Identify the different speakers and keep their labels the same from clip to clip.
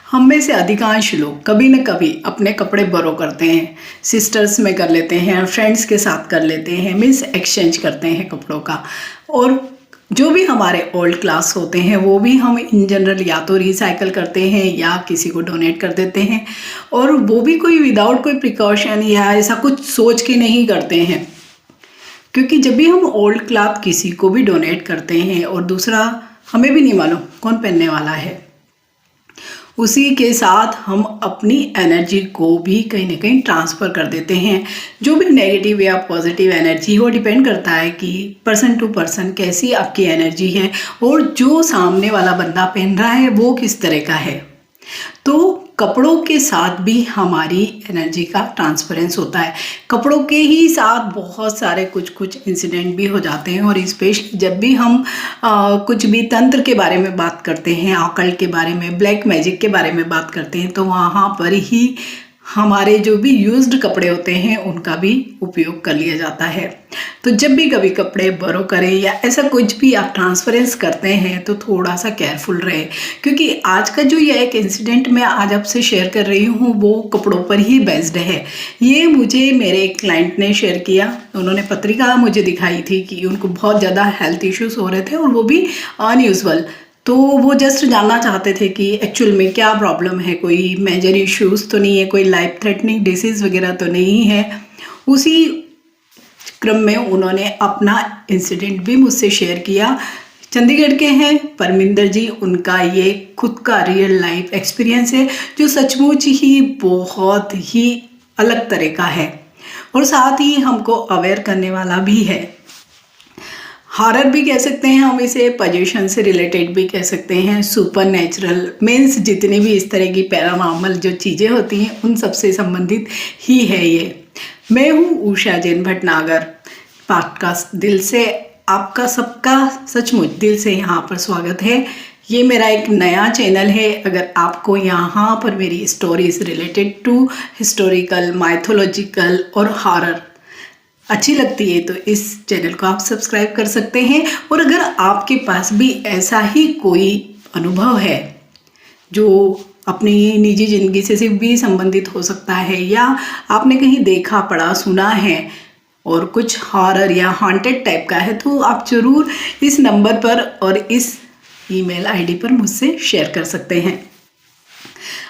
Speaker 1: हम में से अधिकांश लोग कभी न कभी अपने कपड़े बोरो करते हैं। सिस्टर्स में कर लेते हैं, फ्रेंड्स के साथ कर लेते हैं, मीन्स एक्सचेंज करते हैं कपड़ों का। और जो भी हमारे ओल्ड क्लास होते हैं वो भी हम इन जनरल या तो रिसाइकल करते हैं या किसी को डोनेट कर देते हैं, और वो भी कोई विदाउट कोई प्रिकॉशन या ऐसा कुछ सोच के नहीं करते हैं। क्योंकि जब भी हम ओल्ड क्लॉथ किसी को भी डोनेट करते हैं और दूसरा हमें भी नहीं मालूम कौन पहनने वाला है, उसी के साथ हम अपनी एनर्जी को भी कहीं ना कहीं ट्रांसफ़र कर देते हैं। जो भी नेगेटिव या पॉजिटिव एनर्जी वो डिपेंड करता है कि पर्सन टू पर्सन कैसी आपकी एनर्जी है और जो सामने वाला बंदा पहन रहा है वो किस तरह का है। तो कपड़ों के साथ भी हमारी एनर्जी का ट्रांसफरेंस होता है। कपड़ों के ही साथ बहुत सारे कुछ इंसिडेंट भी हो जाते हैं, और स्पेशली जब भी हम कुछ भी तंत्र के बारे में बात करते हैं, ऑकल्ट के बारे में, ब्लैक मैजिक के बारे में बात करते हैं, तो वहाँ पर ही हमारे जो भी यूज्ड कपड़े होते हैं उनका भी उपयोग कर लिया जाता है। तो जब भी कभी कपड़े बोरो करें या ऐसा कुछ भी आप ट्रांसफरेंस करते हैं तो थोड़ा सा केयरफुल रहे, क्योंकि आज का जो ये एक इंसिडेंट मैं आज आपसे शेयर कर रही हूँ वो कपड़ों पर ही बेस्ड है। ये मुझे मेरे एक क्लाइंट ने शेयर किया। उन्होंने पत्रिका मुझे दिखाई थी कि उनको बहुत ज़्यादा हेल्थ इश्यूज़ हो रहे थे और वो भी अनयूजुअल। तो वो जस्ट जानना चाहते थे कि एक्चुअल में क्या प्रॉब्लम है, कोई मेजर इश्यूज़ तो नहीं है, कोई लाइफ थ्रेटनिंग डिसीज़ वगैरह तो नहीं है। उसी क्रम में उन्होंने अपना इंसिडेंट भी मुझसे शेयर किया। चंडीगढ़ के हैं परमिंदर जी, उनका ये खुद का रियल लाइफ एक्सपीरियंस है जो सचमुच ही बहुत ही अलग तरह का है और साथ ही हमको अवेयर करने वाला भी है। हॉरर भी कह सकते हैं हम इसे, पोजीशन से रिलेटेड भी कह सकते हैं, सुपर नेचुरल मीन्स जितनी भी इस तरह की पैरानॉर्मल जो चीज़ें होती हैं उन सब से संबंधित ही है ये। मैं हूँ उषा जैन भटनागर। पॉडकास्ट दिल से आपका सबका सचमुच दिल से यहाँ पर स्वागत है। ये मेरा एक नया चैनल है। अगर आपको यहाँ पर मेरी stories related to historical, mythological और हॉरर अच्छी लगती है तो इस चैनल को आप सब्सक्राइब कर सकते हैं। और अगर आपके पास भी ऐसा ही कोई अनुभव है जो अपनी निजी ज़िंदगी से सिर्फ भी संबंधित हो सकता है, या आपने कहीं देखा पढ़ा सुना है और कुछ हॉरर या हॉन्टेड टाइप का है, तो आप ज़रूर इस नंबर पर और इस ईमेल आईडी पर मुझसे शेयर कर सकते हैं।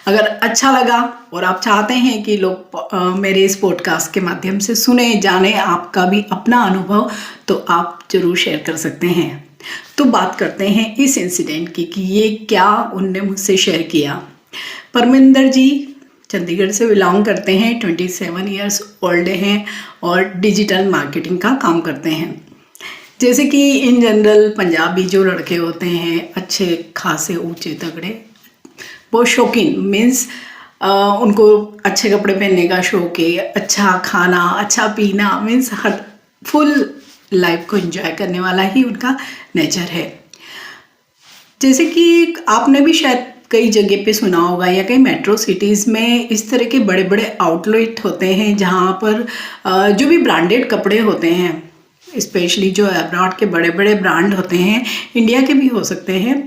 Speaker 1: अगर अच्छा लगा और आप चाहते हैं कि लोग मेरे इस पॉडकास्ट के माध्यम से सुने जाने आपका भी अपना अनुभव, तो आप ज़रूर शेयर कर सकते हैं। तो बात करते हैं इस इंसिडेंट की कि ये क्या उनने मुझसे शेयर किया। परमिंदर जी चंडीगढ़ से बिलोंग करते हैं, 27 ईयर्स ओल्ड हैं और डिजिटल मार्केटिंग का काम करते हैं। जैसे कि इन जनरल पंजाबी जो लड़के होते हैं अच्छे खासे ऊंचे तगड़े, वो शौकीन मीन्स उनको अच्छे कपड़े पहनने का शौक है, अच्छा खाना अच्छा पीना मीन्स हर फुल लाइफ को एंजॉय करने वाला ही उनका नेचर है। जैसे कि आपने भी शायद कई जगह पे सुना होगा या कई मेट्रो सिटीज़ में इस तरह के बड़े बड़े आउटलेट होते हैं जहाँ पर जो भी ब्रांडेड कपड़े होते हैं, स्पेशली जो अब्रॉड के बड़े बड़े ब्रांड होते हैं, इंडिया के भी हो सकते हैं,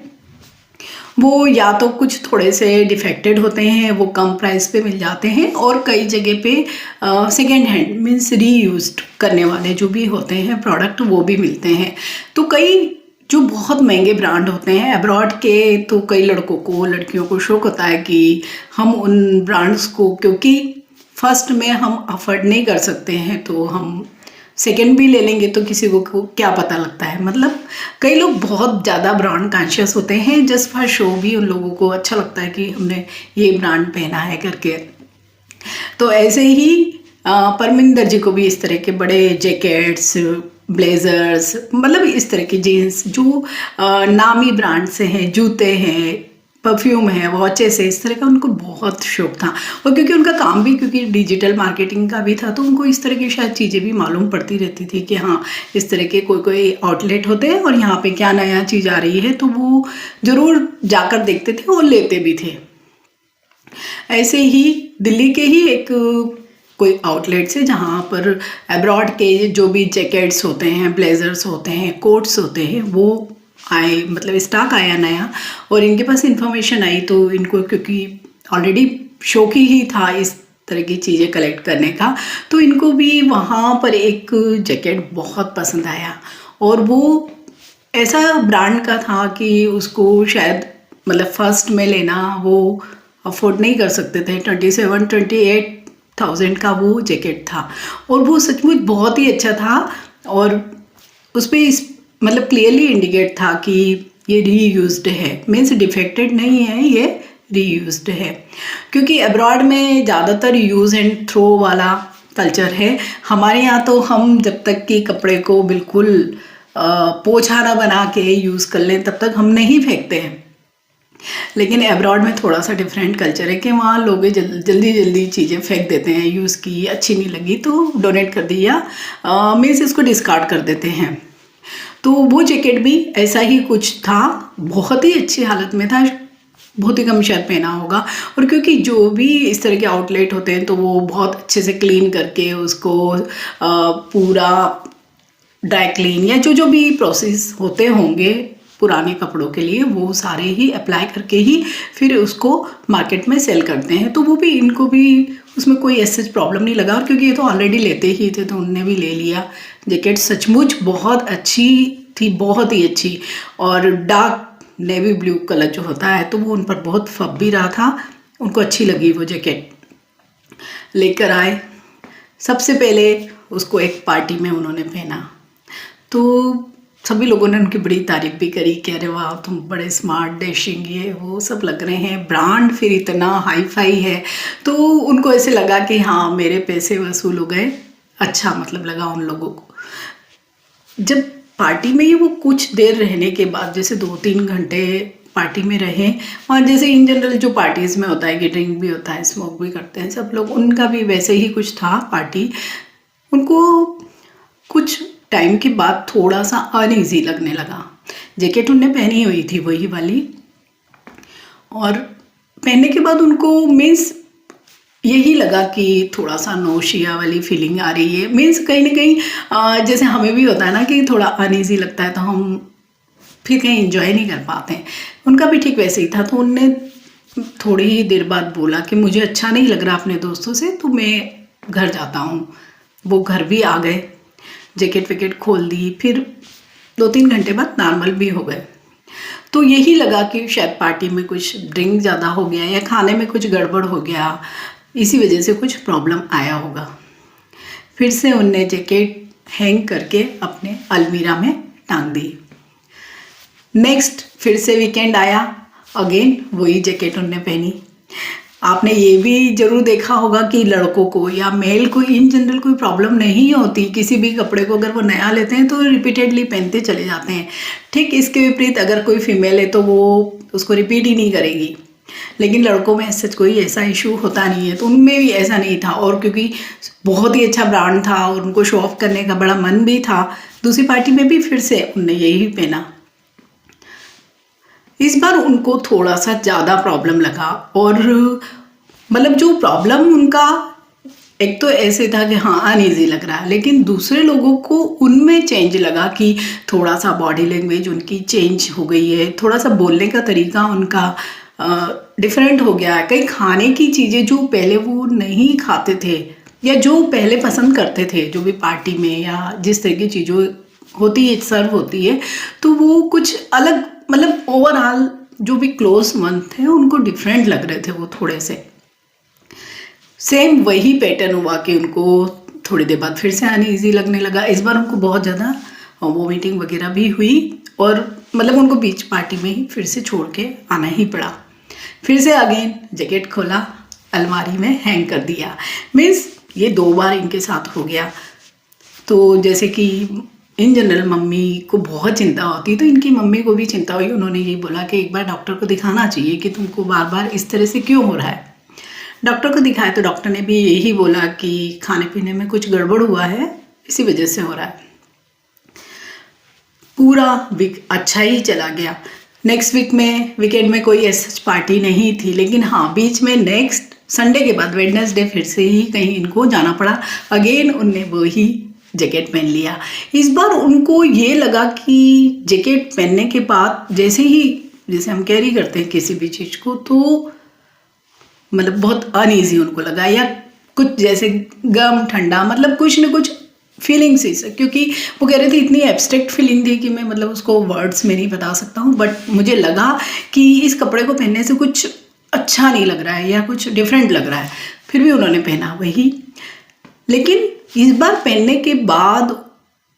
Speaker 1: वो या तो कुछ थोड़े से डिफेक्टेड होते हैं, वो कम प्राइस पे मिल जाते हैं, और कई जगह पे सेकेंड हैंड मीन्स रीयूज्ड करने वाले जो भी होते हैं प्रोडक्ट वो भी मिलते हैं। तो कई जो बहुत महंगे ब्रांड होते हैं अब्रॉड के, तो कई लड़कों को लड़कियों को शौक होता है कि हम उन ब्रांड्स को, क्योंकि फर्स्ट में हम अफोर्ड नहीं कर सकते हैं तो हम सेकेंड भी ले लेंगे तो किसी को क्या पता लगता है। मतलब कई लोग बहुत ज़्यादा ब्रांड कॉन्शियस होते हैं, जस्ट फॉर शो भी उन लोगों को अच्छा लगता है कि हमने ये ब्रांड पहना है करके। तो ऐसे ही परमिंदर जी को भी इस तरह के बड़े जैकेट्स, ब्लेजर्स, मतलब इस तरह की जीन्स जो नामी ब्रांड से हैं, जूते हैं, परफ्यूम है, वॉचेस है, इस तरह का उनको बहुत शौक था। और क्योंकि उनका काम भी क्योंकि डिजिटल मार्केटिंग का भी था, तो उनको इस तरह की शायद चीज़ें भी मालूम पड़ती रहती थी कि हाँ इस तरह के कोई आउटलेट होते हैं और यहाँ पे क्या नया चीज़ आ रही है, तो वो ज़रूर जाकर देखते थे और लेते भी थे। ऐसे ही दिल्ली के ही एक कोई आउटलेट से जहाँ पर अब्रॉड के जो भी जैकेट्स होते हैं, ब्लेजर्स होते हैं, कोट्स होते हैं, वो आए, मतलब स्टॉक आया नया और इनके पास इंफॉर्मेशन आई, तो इनको क्योंकि ऑलरेडी शौक ही था इस तरह की चीज़ें कलेक्ट करने का, तो इनको भी वहाँ पर एक जैकेट बहुत पसंद आया। और वो ऐसा ब्रांड का था कि उसको शायद मतलब फर्स्ट में लेना वो अफोर्ड नहीं कर सकते थे। 27-28,000 का वो जैकेट था और वो सचमुच बहुत ही अच्छा था। और उस पर इस मतलब क्लियरली इंडिकेट था कि ये रीयूज्ड है, मीन्स डिफेक्टेड नहीं है, ये रीयूज्ड है। क्योंकि अब्रॉड में ज़्यादातर यूज़ एंड थ्रो वाला कल्चर है। हमारे यहाँ तो हम जब तक कि कपड़े को बिल्कुल पोछा ना बना के यूज़ कर लें तब तक हम नहीं फेंकते हैं। लेकिन अब्रॉड में थोड़ा सा डिफरेंट कल्चर है कि वहाँ लोग जल्दी जल्दी चीज़ें फेंक देते हैं, यूज़ की, अच्छी नहीं लगी तो डोनेट कर दी या मीन्स इसको डिस्कार्ड कर देते हैं। तो वो जैकेट भी ऐसा ही कुछ था, बहुत ही अच्छी हालत में था, बहुत ही कम शायद पहना होगा। और क्योंकि जो भी इस तरह के आउटलेट होते हैं तो वो बहुत अच्छे से क्लीन करके उसको पूरा ड्राई क्लीन या जो भी प्रोसेस होते होंगे पुराने कपड़ों के लिए वो सारे ही अप्लाई करके ही फिर उसको मार्केट में सेल करते हैं। तो वो भी इनको भी उसमें कोई ऐसा प्रॉब्लम नहीं लगा। और क्योंकि ये तो ऑलरेडी लेते ही थे तो उनने भी ले लिया। जैकेट सचमुच बहुत अच्छी थी, बहुत ही अच्छी। और डार्क नेवी ब्लू कलर जो होता है तो वो उन पर बहुत फब भी रहा था, उनको अच्छी लगी वो जैकेट। लेकर आए, सबसे पहले उसको एक पार्टी में उन्होंने पहना तो सभी लोगों ने उनकी बड़ी तारीफ़ भी करी कि अरे वाह तुम बड़े स्मार्ट, डैशिंग, ये वो सब लग रहे हैं, ब्रांड फिर इतना हाई फाई है। तो उनको ऐसे लगा कि हाँ मेरे पैसे वसूल हो गए, अच्छा मतलब लगा उन लोगों को। जब पार्टी में ये वो कुछ देर रहने के बाद, जैसे 2-3 घंटे पार्टी में रहे, और जैसे इन जनरल जो पार्टीज़ में होता है कि ड्रिंक भी होता है, स्मोक भी करते हैं सब लोग, उनका भी वैसे ही कुछ था पार्टी। उनको कुछ टाइम के बाद थोड़ा सा अनईजी लगने लगा। जैकेट उनने पहनी हुई थी वही वाली, और पहनने के बाद उनको मीन्स यही लगा कि थोड़ा सा नौशिया वाली फीलिंग आ रही है। मीन्स कहीं ना कहीं जैसे हमें भी होता है ना कि थोड़ा अनईजी लगता है तो हम फिर कहीं एंजॉय नहीं कर पाते हैं। उनका भी ठीक वैसे ही था। तो उनने थोड़ी ही देर बाद बोला कि मुझे अच्छा नहीं लग रहा अपने दोस्तों से, तो मैं घर जाता हूँ। वो घर भी आ गए, जैकेट वैकेट खोल दी, फिर 2-3 घंटे बाद नॉर्मल भी हो गए। तो यही लगा कि शायद पार्टी में कुछ ड्रिंक ज़्यादा हो गया या खाने में कुछ गड़बड़ हो गया, इसी वजह से कुछ प्रॉब्लम आया होगा। फिर से उनने जैकेट हैंग करके अपने अलमीरा में टांग दी। नेक्स्ट फिर से वीकेंड आया, अगेन वही जैकेट उनने पहनी। आपने ये भी ज़रूर देखा होगा कि लड़कों को या मेल को इन जनरल कोई प्रॉब्लम नहीं होती, किसी भी कपड़े को अगर वो नया लेते हैं तो रिपीटेडली पहनते चले जाते हैं। ठीक इसके विपरीत अगर कोई फीमेल है तो वो उसको रिपीट ही नहीं करेगी। लेकिन लड़कों में सच कोई ऐसा इशू होता नहीं है, तो उनमें भी ऐसा नहीं था। और क्योंकि बहुत ही अच्छा ब्रांड था और उनको शो ऑफ करने का बड़ा मन भी था, दूसरी पार्टी में भी फिर से उनने यही पहना। इस बार उनको थोड़ा सा ज़्यादा प्रॉब्लम लगा। और मतलब जो प्रॉब्लम उनका एक तो ऐसे था कि हाँ अनईजी लग रहा है, लेकिन दूसरे लोगों को उनमें चेंज लगा कि थोड़ा सा बॉडी लैंग्वेज उनकी चेंज हो गई है, थोड़ा सा बोलने का तरीका उनका डिफरेंट हो गया है। कई खाने की चीज़ें जो पहले वो नहीं खाते थे या जो पहले पसंद करते थे, जो भी पार्टी में या जिस तरह की चीज़ों होती है सर्व होती है, तो वो कुछ अलग, मतलब ओवरऑल जो भी क्लोज वन थे उनको डिफरेंट लग रहे थे वो थोड़े से। सेम वही पैटर्न हुआ कि उनको थोड़ी देर बाद फिर से अनईजी लगने लगा। इस बार उनको बहुत ज़्यादा वोमिटिंग वगैरह भी हुई और मतलब उनको बीच पार्टी में ही फिर से छोड़ के आना ही पड़ा। फिर से अगेन जैकेट खोला, अलमारी में हैंग कर दिया। मीन्स ये 2 बार इनके साथ हो गया। तो जैसे कि इन जनरल मम्मी को बहुत चिंता होती है, तो इनकी मम्मी को भी चिंता हुई। उन्होंने ये बोला कि एक बार डॉक्टर को दिखाना चाहिए कि तुमको बार बार इस तरह से क्यों हो रहा है। डॉक्टर को दिखाया तो डॉक्टर ने भी यही बोला कि खाने पीने में कुछ गड़बड़ हुआ है, इसी वजह से हो रहा है। पूरा वीक अच्छा ही चला गया। नेक्स्ट वीकेंड में कोई ऐसी पार्टी नहीं थी, लेकिन हाँ बीच में नेक्स्ट संडे के बाद वेडनेसडे फिर से ही कहीं इनको जाना पड़ा। अगेन उनने वही जैकेट पहन लिया। इस बार उनको ये लगा कि जैकेट पहनने के बाद जैसे हम कैरी करते हैं किसी भी चीज़ को, तो मतलब बहुत अनईजी उनको लगा, या कुछ जैसे गर्म ठंडा, मतलब कुछ ना कुछ फीलिंग्स ही से, क्योंकि वो कह रहे थे इतनी एब्स्ट्रैक्ट फीलिंग थी कि मैं मतलब उसको वर्ड्स में नहीं बता सकता हूँ। बट मुझे लगा कि इस कपड़े को पहनने से कुछ अच्छा नहीं लग रहा है या कुछ डिफरेंट लग रहा है, फिर भी उन्होंने पहना वही। लेकिन इस बार पहनने के बाद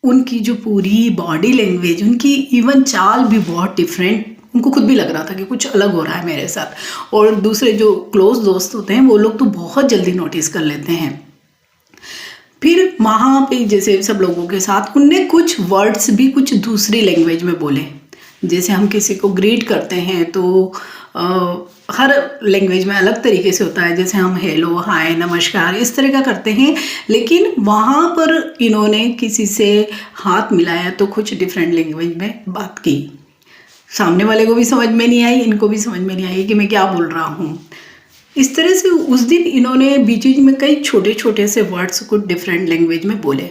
Speaker 1: उनकी जो पूरी बॉडी लैंग्वेज, उनकी इवन चाल भी बहुत डिफरेंट, उनको खुद भी लग रहा था कि कुछ अलग हो रहा है मेरे साथ। और दूसरे जो क्लोज दोस्त होते हैं वो लोग तो बहुत जल्दी नोटिस कर लेते हैं। फिर वहाँ पे जैसे सब लोगों के साथ उनने कुछ वर्ड्स भी कुछ दूसरी लैंग्वेज में बोले। जैसे हम किसी को ग्रीट करते हैं तो हर लैंग्वेज में अलग तरीके से होता है, जैसे हम हेलो, हाय, नमस्कार इस तरह का करते हैं। लेकिन वहाँ पर इन्होंने किसी से हाथ मिलाया तो कुछ डिफरेंट लैंग्वेज में बात की। सामने वाले को भी समझ में नहीं आई, इनको भी समझ में नहीं आई कि मैं क्या बोल रहा हूँ। इस तरह से उस दिन इन्होंने बीच बीच में कई छोटे छोटे से वर्ड्स को डिफरेंट लैंग्वेज में बोले।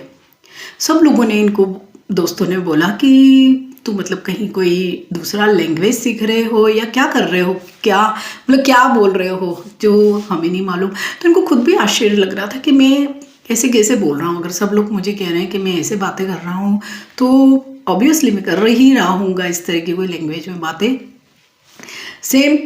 Speaker 1: सब लोगों ने, इनको दोस्तों ने बोला कि तू मतलब कहीं कोई दूसरा लैंग्वेज सीख रहे हो या क्या कर रहे हो, क्या मतलब क्या बोल रहे हो जो हमें नहीं मालूम। तो इनको खुद भी आश्चर्य लग रहा था कि मैं ऐसे कैसे बोल रहा हूँ। अगर सब लोग मुझे कह रहे हैं कि मैं ऐसे बातें कर रहा हूँ तो ऑब्वियसली मैं कर ही रहा हूँगा इस तरह की कोई लैंग्वेज में बातें। सेम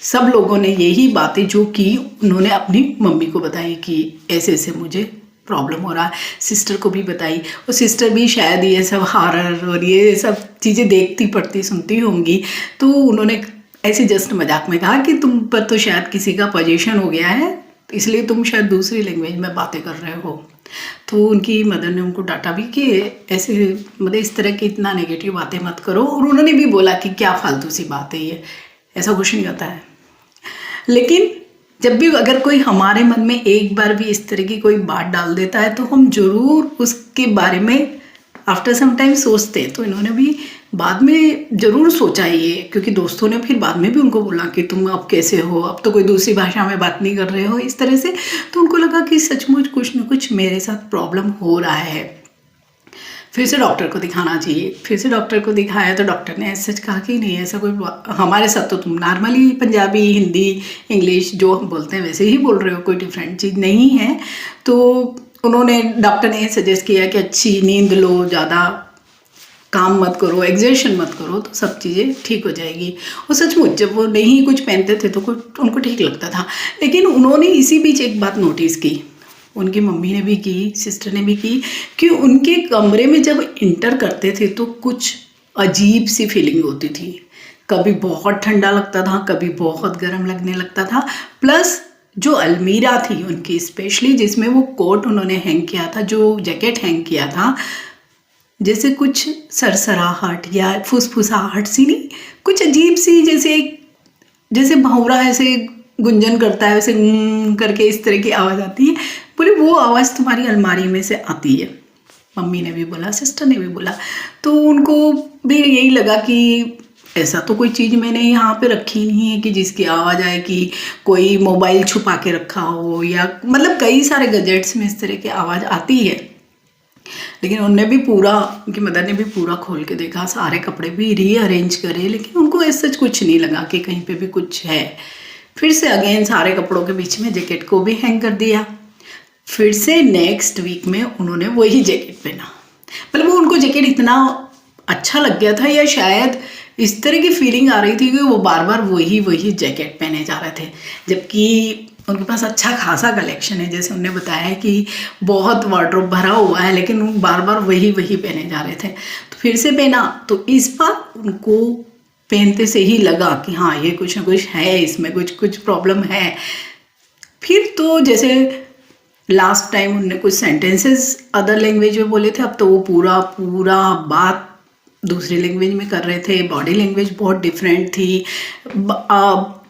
Speaker 1: सब लोगों ने यही बातें जो की उन्होंने अपनी मम्मी को बताई कि ऐसे ऐसे मुझे प्रॉब्लम हो रहा है। सिस्टर को भी बताई, और सिस्टर भी शायद ये सब हॉरर और ये सब चीज़ें देखती पढ़ती सुनती होंगी, तो उन्होंने ऐसे जस्ट मजाक में कहा कि तुम पर तो शायद किसी का पोजीशन हो गया है, इसलिए तुम शायद दूसरी लैंग्वेज में बातें कर रहे हो। तो उनकी मदर ने उनको डांटा भी कि ऐसे मतलब इस तरह की इतना नेगेटिव बातें मत करो, और उन्होंने भी बोला कि क्या फालतू सी बात है ये, ऐसा कुछ नहीं होता है। लेकिन जब भी अगर कोई हमारे मन में एक बार भी इस तरह की कोई बात डाल देता है तो हम ज़रूर उसके बारे में आफ्टर सम टाइम सोचते हैं। तो इन्होंने भी बाद में ज़रूर सोचा ये, क्योंकि दोस्तों ने फिर बाद में भी उनको बोला कि तुम अब कैसे हो, अब तो कोई दूसरी भाषा में बात नहीं कर रहे हो इस तरह से। तो उनको लगा कि सचमुच कुछ न कुछ मेरे साथ प्रॉब्लम हो रहा है, फिर से डॉक्टर को दिखाना चाहिए। फिर से डॉक्टर को दिखाया तो डॉक्टर ने सच कहा कि नहीं ऐसा कोई, हमारे साथ तो तुम नॉर्मली पंजाबी, हिंदी, इंग्लिश जो हम बोलते हैं वैसे ही बोल रहे हो, कोई डिफरेंट चीज़ नहीं है। तो उन्होंने, डॉक्टर ने सजेस्ट किया कि अच्छी नींद लो, ज़्यादा काम मत करो, एग्जर्शन मत करो, तो सब चीज़ें ठीक हो जाएगी। और सचमुच जब वो नहीं कुछ पहनते थे तो कुछ उनको ठीक लगता था। लेकिन उन्होंने इसी बीच एक बात नोटिस की, उनकी मम्मी ने भी की, सिस्टर ने भी की, कि उनके कमरे में जब इंटर करते थे तो कुछ अजीब सी फीलिंग होती थी। कभी बहुत ठंडा लगता था, कभी बहुत गर्म लगने लगता था। प्लस जो अलमीरा थी उनकी स्पेशली, जिसमें वो कोट उन्होंने हैंग किया था, जो जैकेट हैंग किया था, जैसे कुछ सरसराहट या फुसफुसाहट सी नहीं, कुछ अजीब सी, जैसे भंवरा ऐसे गुंजन करता है वैसे करके इस तरह की आवाज़ आती है, बोले वो आवाज़ तुम्हारी अलमारी में से आती है। मम्मी ने भी बोला, सिस्टर ने भी बोला। तो उनको भी यही लगा कि ऐसा तो कोई चीज़ मैंने यहाँ पे रखी नहीं है कि जिसकी आवाज़ आए, कि कोई मोबाइल छुपा के रखा हो, या मतलब कई सारे गैजेट्स में इस तरह की आवाज़ आती है। लेकिन उनने भी पूरा, उनकी मदर ने भी पूरा खोल के देखा, सारे कपड़े भी रीअरेंज करे, लेकिन उनको ऐसा कुछ नहीं लगा कि कहीं पे भी कुछ है। फिर से अगेन सारे कपड़ों के बीच में जैकेट को भी हैंग कर दिया। फिर से नेक्स्ट वीक में उन्होंने वही जैकेट पहना। मतलब वो उनको जैकेट इतना अच्छा लग गया था, या शायद इस तरह की फीलिंग आ रही थी कि वो बार बार वही जैकेट पहने जा रहे थे। जबकि उनके पास अच्छा खासा कलेक्शन है, जैसे उन्होंने बताया कि बहुत वार्डरोब भरा हुआ है, लेकिन वो बार बार वही पहने जा रहे थे। तो फिर से पहना, तो इस बार उनको पहनते से ही लगा कि हाँ ये कुछ ना कुछ है, इसमें कुछ प्रॉब्लम है। फिर तो जैसे लास्ट टाइम उनने कुछ सेंटेंसेस अदर लैंग्वेज में बोले थे, अब तो वो पूरा बात दूसरी लैंग्वेज में कर रहे थे। बॉडी लैंग्वेज बहुत डिफरेंट थी,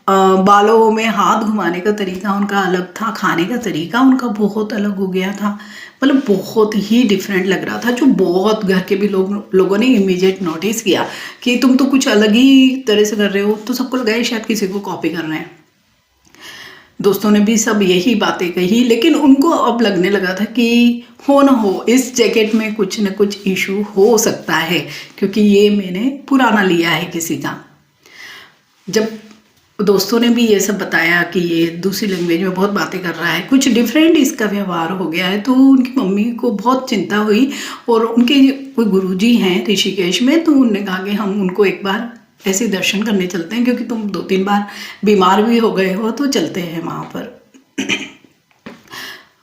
Speaker 1: बालों में हाथ घुमाने का तरीका उनका अलग था, खाने का तरीका उनका बहुत अलग हो गया था। मतलब बहुत ही डिफरेंट लग रहा था, जो बहुत घर के भी लोगों ने इमीडिएट नोटिस किया कि तुम तो कुछ अलग ही तरह से कर रहे हो। तो सबको लगा शायद किसी को कॉपी कर रहे हैं। दोस्तों ने भी सब यही बातें कही, लेकिन उनको अब लगने लगा था कि हो ना हो इस जैकेट में कुछ न कुछ इशू हो सकता है, क्योंकि ये मैंने पुराना लिया है किसी का। जब दोस्तों ने भी ये सब बताया कि ये दूसरी लैंग्वेज में बहुत बातें कर रहा है, कुछ डिफरेंट इसका व्यवहार हो गया है, तो उनकी मम्मी को बहुत चिंता हुई। और उनके कोई गुरुजी हैं ऋषिकेश में, तो उन्होंने कहा कि हम उनको एक बार ऐसे दर्शन करने चलते हैं, क्योंकि तुम 2-3 बार बीमार भी हो गए हो, तो चलते हैं वहाँ पर।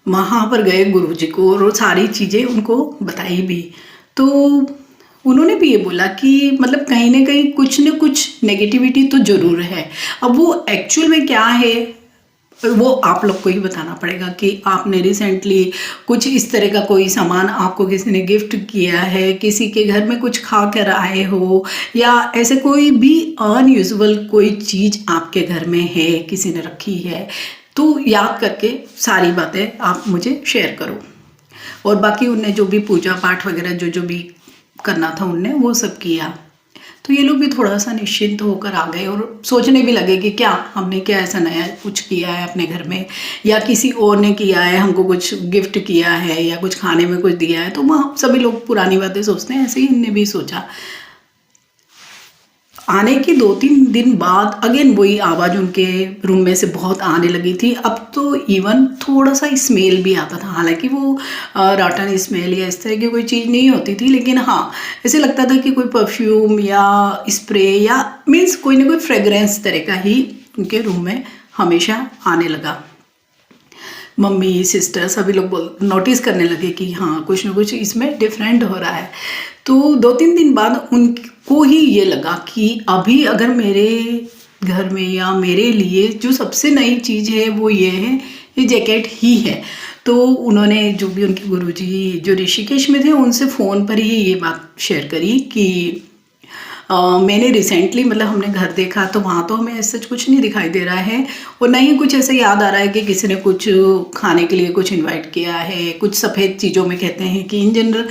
Speaker 1: वहाँ पर गए गुरुजी को और सारी चीज़ें उनको बताई भी। तो उन्होंने भी ये बोला कि मतलब कहीं ना कहीं कुछ न कुछ नेगेटिविटी तो ज़रूर है। अब वो एक्चुअल में क्या है वो आप लोग को ही बताना पड़ेगा कि आपने रिसेंटली कुछ इस तरह का कोई सामान आपको किसी ने गिफ्ट किया है, किसी के घर में कुछ खा कर आए हो, या ऐसे कोई भी अनयूजुअल कोई चीज़ आपके घर में है, किसी ने रखी है, तो याद करके सारी बातें आप मुझे शेयर करो। और बाकी उनने जो भी पूजा पाठ वगैरह जो जो भी करना था उनने वो सब किया। तो ये लोग भी थोड़ा सा निश्चिंत होकर आ गए और सोचने भी लगे कि क्या हमने क्या ऐसा नया कुछ किया है अपने घर में, या किसी और ने किया है, हमको कुछ गिफ्ट किया है या कुछ खाने में कुछ दिया है। तो वह सभी लोग पुरानी बातें सोचते हैं, ऐसे ही इनने भी सोचा। आने के 2-3 दिन बाद अगेन वही आवाज़ उनके रूम में से बहुत आने लगी थी। अब तो इवन थोड़ा सा स्मेल भी आता था, हालांकि वो रॉटन स्मेल या इस तरह की कोई चीज़ नहीं होती थी, लेकिन हाँ ऐसे लगता था कि कोई परफ्यूम या स्प्रे या मीन्स कोई ना कोई फ्रेगरेंस तरह का ही उनके रूम में हमेशा आने लगा। मम्मी सिस्टर सभी लोग नोटिस करने लगे कि हाँ कुछ ना कुछ इसमें डिफरेंट हो रहा है। तो 2-3 दिन बाद उनको ही ये लगा कि अभी अगर मेरे घर में या मेरे लिए जो सबसे नई चीज़ है वो ये है, ये जैकेट ही है। तो उन्होंने जो भी उनके गुरुजी जो ऋषिकेश में थे उनसे फ़ोन पर ही ये बात शेयर करी कि मैंने रिसेंटली मतलब हमने घर देखा तो वहाँ तो हमें ऐसा कुछ नहीं दिखाई दे रहा है, और ना ही कुछ ऐसा याद आ रहा है कि किसी ने कुछ खाने के लिए कुछ इनवाइट किया है। कुछ सफ़ेद चीज़ों में कहते हैं कि इन जनरल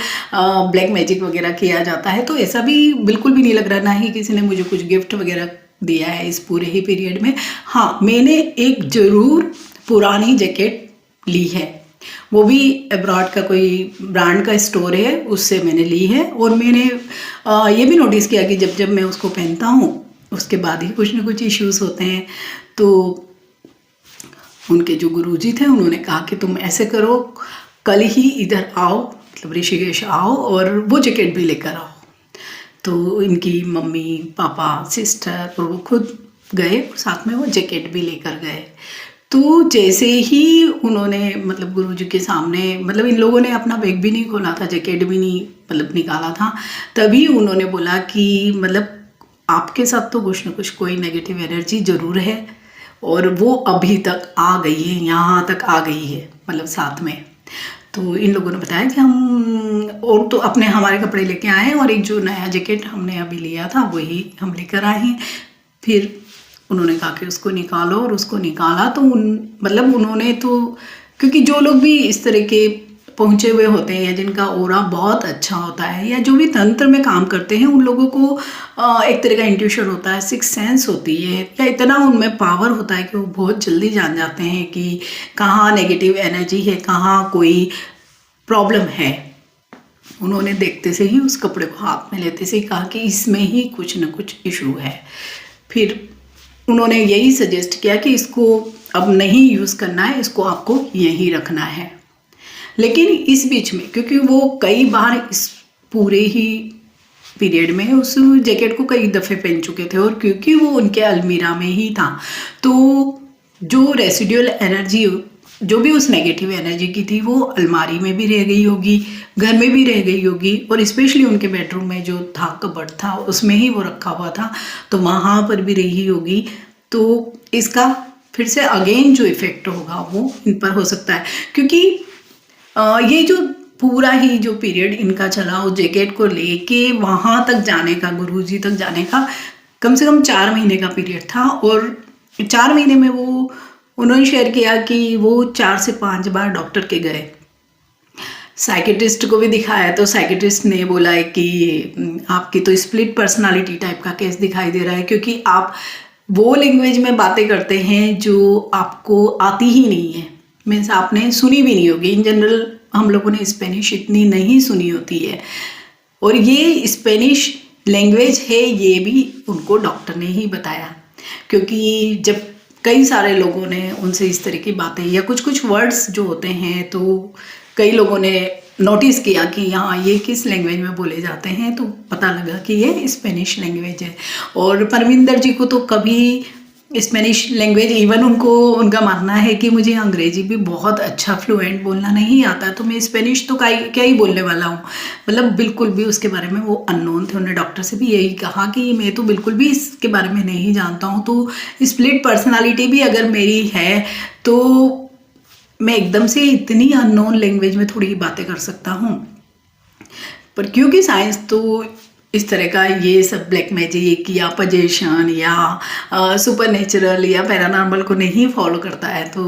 Speaker 1: ब्लैक मैजिक वगैरह किया जाता है, तो ऐसा भी बिल्कुल भी नहीं लग रहा। ना ही किसी ने मुझे कुछ गिफ्ट वगैरह दिया है इस पूरे ही पीरियड में। हाँ मैंने एक ज़रूर पुरानी जैकेट ली है, वो भी अब्रॉड का कोई ब्रांड का स्टोर है उससे मैंने ली है। और मैंने ये भी नोटिस किया कि जब जब मैं उसको पहनता हूँ उसके बाद ही कुछ ना कुछ इश्यूज होते हैं। तो उनके जो गुरुजी थे उन्होंने कहा कि तुम ऐसे करो, कल ही इधर आओ, मतलब ऋषिकेश आओ और वो जैकेट भी लेकर आओ। तो इनकी मम्मी पापा सिस्टर और वो खुद गए, साथ में वो जैकेट भी लेकर गए। तो जैसे ही उन्होंने मतलब गुरुजी के सामने, मतलब इन लोगों ने अपना बैग भी नहीं खोला था, जैकेट भी नहीं मतलब निकाला था, तभी उन्होंने बोला कि मतलब आपके साथ तो कुछ ना कुछ कोई नेगेटिव एनर्जी ज़रूर है, और वो अभी तक आ गई है, यहाँ तक आ गई है मतलब साथ में। तो इन लोगों ने बताया कि हम और तो अपने हमारे कपड़े लेके आए हैं, और एक जो नया जैकेट हमने अभी लिया था वही हम लेकर आए हैं। फिर उन्होंने कहा कि उसको निकालो, और उसको निकाला तो मतलब उन्होंने तो, क्योंकि जो लोग भी इस तरह के पहुँचे हुए होते हैं जिनका ऑरा बहुत अच्छा होता है, या जो भी तंत्र में काम करते हैं, उन लोगों को एक तरह का इंट्यूशन होता है, सिक्स सेंस होती है, या इतना उनमें पावर होता है कि वो बहुत जल्दी जान जाते हैं कि कहाँ नेगेटिव एनर्जी है, कहाँ कोई प्रॉब्लम है। उन्होंने देखते से ही उस कपड़े को हाथ में लेते से ही कहा कि इसमें ही कुछ न कुछ इशू है। फिर उन्होंने यही सजेस्ट किया कि इसको अब नहीं यूज़ करना है, इसको आपको यहीं रखना है। लेकिन इस बीच में क्योंकि वो कई बार इस पूरे ही पीरियड में उस जैकेट को कई दफ़े पहन चुके थे, और क्योंकि वो उनके अलमीरा में ही था, तो जो रेसिडुअल एनर्जी जो भी उस नेगेटिव एनर्जी की थी वो अलमारी में भी रह गई होगी, घर में भी रह गई होगी, और स्पेशली उनके बेडरूम में जो था कबर्ड था उसमें ही वो रखा हुआ था, तो वहाँ पर भी रही होगी। तो इसका फिर से अगेन जो इफ़ेक्ट होगा वो इन पर हो सकता है, क्योंकि ये जो पूरा ही जो पीरियड इनका चला उस जैकेट को लेके वहाँ तक जाने का, गुरुजी तक जाने का कम से कम 4 महीने का पीरियड था। और 4 महीने में वो उन्होंने शेयर किया कि वो 4 से 5 बार डॉक्टर के गए, साइकेट्रिस्ट को भी दिखाया, तो साइकेट्रिस्ट ने बोला है कि आपकी तो स्प्लिट पर्सनालिटी टाइप का केस दिखाई दे रहा है, क्योंकि आप वो लैंग्वेज में बातें करते हैं जो आपको आती ही नहीं है, मीन्स आपने सुनी भी नहीं होगी। इन जनरल हम लोगों ने स्पेनिश इतनी नहीं सुनी होती है, और ये स्पेनिश लैंग्वेज है ये भी उनको डॉक्टर ने ही बताया, क्योंकि जब कई सारे लोगों ने उनसे इस तरह की बातें या कुछ कुछ वर्ड्स जो होते हैं तो कई लोगों ने नोटिस किया कि यहाँ ये किस लैंग्वेज में बोले जाते हैं, तो पता लगा कि ये स्पेनिश लैंग्वेज है। और परमिंदर जी को तो कभी स्पेनिश लैंग्वेज, इवन उनका मानना है कि मुझे अंग्रेजी भी बहुत अच्छा फ्लुएंट बोलना नहीं आता, तो मैं स्पेनिश तो क्या ही बोलने वाला हूँ, मतलब बिल्कुल भी उसके बारे में वो अननोन थे। उन्होंने डॉक्टर से भी यही कहा कि मैं तो बिल्कुल भी इसके बारे में नहीं जानता हूँ, तो स्प्लिट पर्सनालिटी भी अगर मेरी है तो मैं एकदम से इतनी अननोन लैंग्वेज में थोड़ी बातें कर सकता हूँ। पर क्योंकि साइंस तो इस तरह का ये सब ब्लैक मैजिक या पजेशन या सुपर नेचुरल या पैरानॉर्मल को नहीं फॉलो करता है, तो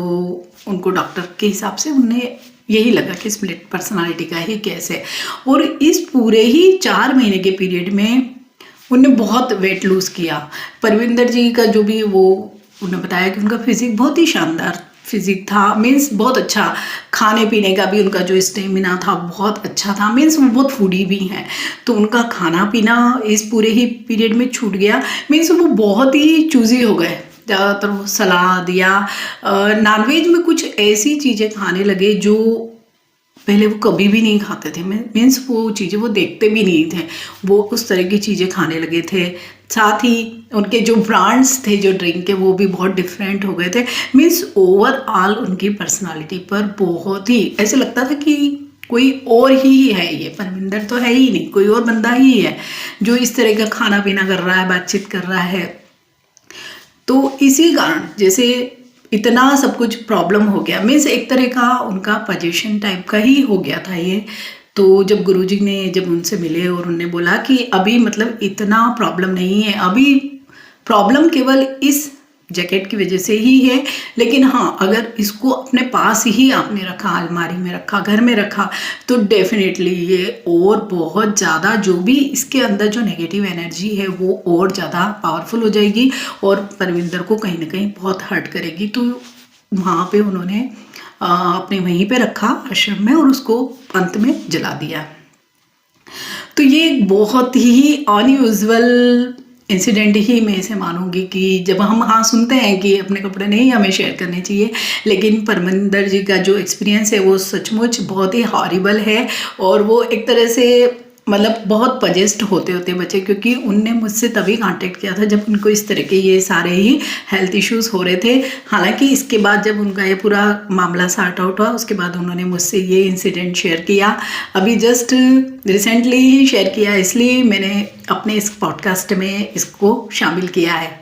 Speaker 1: उनको डॉक्टर के हिसाब से उन्हें यही लगा कि स्प्लिट पर्सनालिटी का ही केस है। और इस पूरे ही 4 महीने के पीरियड में उन्होंने बहुत वेट लूज़ किया। परविंदर जी का जो भी वो उन्होंने बताया कि उनका फिजिक बहुत ही शानदार फिजिक था, मीन्स बहुत अच्छा, खाने पीने का भी उनका जो स्टेमिना था बहुत अच्छा था, मीन्स वो बहुत फूडी भी हैं, तो उनका खाना पीना इस पूरे ही पीरियड में छूट गया, मीन्स वो बहुत ही चूज़ी हो गए। ज़्यादातर वो सलाद या नॉनवेज में कुछ ऐसी चीज़ें खाने लगे जो पहले वो कभी भी नहीं खाते थे, मीन्स वो चीज़ें वो देखते भी नहीं थे, वो उस तरह की चीज़ें खाने लगे थे। साथ ही उनके जो ब्रांड्स थे जो ड्रिंक के वो भी बहुत डिफरेंट हो गए थे, मीन्स ओवरऑल उनकी पर्सनालिटी पर बहुत ही ऐसे लगता था कि कोई और ही है, ये परमिंदर तो है ही नहीं, कोई और बंदा ही है जो इस तरह का खाना पीना कर रहा है, बातचीत कर रहा है। तो इसी कारण जैसे इतना सब कुछ प्रॉब्लम हो गया, मीन्स एक तरह का उनका पोजीशन टाइप का ही हो गया था ये। तो जब गुरुजी ने जब उनसे मिले और उन्होंने बोला कि अभी मतलब इतना प्रॉब्लम नहीं है, अभी प्रॉब्लम केवल इस जैकेट की वजह से ही है, लेकिन हाँ अगर इसको अपने पास ही आपने रखा, अलमारी में रखा, घर में रखा, तो डेफिनेटली ये और बहुत ज़्यादा जो भी इसके अंदर जो नेगेटिव एनर्जी है वो और ज़्यादा पावरफुल हो जाएगी और परविंदर को कहीं ना कहीं बहुत हर्ट करेगी। तो वहाँ पे उन्होंने अपने वहीं पे रखा आश्रम में और उसको अंत में जला दिया। तो ये एक बहुत ही अनयूजुअल इंसिडेंट ही मैं इसे मानूंगी कि जब हम हाँ सुनते हैं कि अपने कपड़े नहीं हमें शेयर करने चाहिए, लेकिन परमिंदर जी का जो एक्सपीरियंस है वो सचमुच बहुत ही हॉरिबल है। और वो एक तरह से मतलब बहुत पजेस्ट होते बचे, क्योंकि उनने मुझसे तभी कांटेक्ट किया था जब उनको इस तरह के ये सारे ही हेल्थ इश्यूज़ हो रहे थे। हालांकि इसके बाद जब उनका ये पूरा मामला सॉर्ट आउट हुआ उसके बाद उन्होंने मुझसे ये इंसिडेंट शेयर किया, अभी जस्ट रिसेंटली ही शेयर किया, इसलिए मैंने अपने इस पॉडकास्ट में इसको शामिल किया है।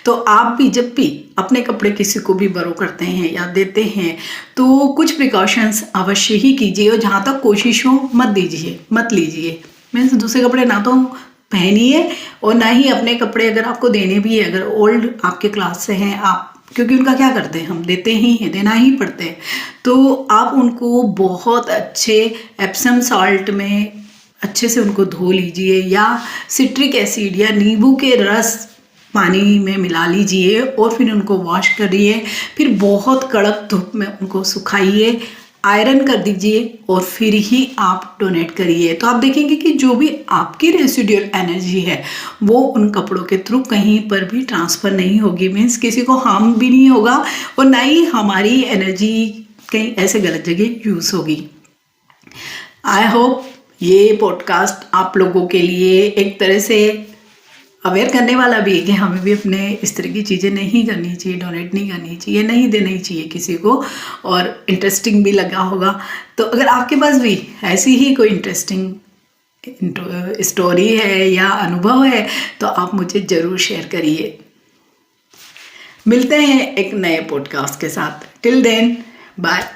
Speaker 1: तो आप भी जब भी अपने कपड़े किसी को भी बरो करते हैं या देते हैं तो कुछ प्रिकॉशंस अवश्य ही कीजिए, और जहाँ तक कोशिश हो मत लीजिए। मीन्स दूसरे कपड़े ना तो पहनिए और ना ही अपने कपड़े अगर आपको देने भी है, अगर ओल्ड आपके क्लास से हैं आप, क्योंकि उनका क्या करते हैं हम देते ही हैं, देना ही पड़ते हैं, तो आप उनको बहुत अच्छे एप्सम सॉल्ट में अच्छे से उनको धो लीजिए या सिट्रिक एसिड या नींबू के रस पानी में मिला लीजिए और फिर उनको वॉश करिए, फिर बहुत कड़क धूप में उनको सुखाइए, आयरन कर दीजिए और फिर ही आप डोनेट करिए। तो आप देखेंगे कि जो भी आपकी रेसिडुअल एनर्जी है वो उन कपड़ों के थ्रू कहीं पर भी ट्रांसफ़र नहीं होगी, मीन्स किसी को हार्म भी नहीं होगा और ना ही हमारी एनर्जी कहीं ऐसे गलत जगह यूज़ होगी। आई होप ये पॉडकास्ट आप लोगों के लिए एक तरह से अवेयर करने वाला भी है कि हमें भी अपने इस तरह की चीज़ें नहीं करनी चाहिए, डोनेट नहीं करनी चाहिए, नहीं देनी चाहिए किसी को, और इंटरेस्टिंग भी लगा होगा। तो अगर आपके पास भी ऐसी ही कोई इंटरेस्टिंग स्टोरी है या अनुभव है तो आप मुझे ज़रूर शेयर करिए। मिलते हैं एक नए पॉडकास्ट के साथ। Till then bye.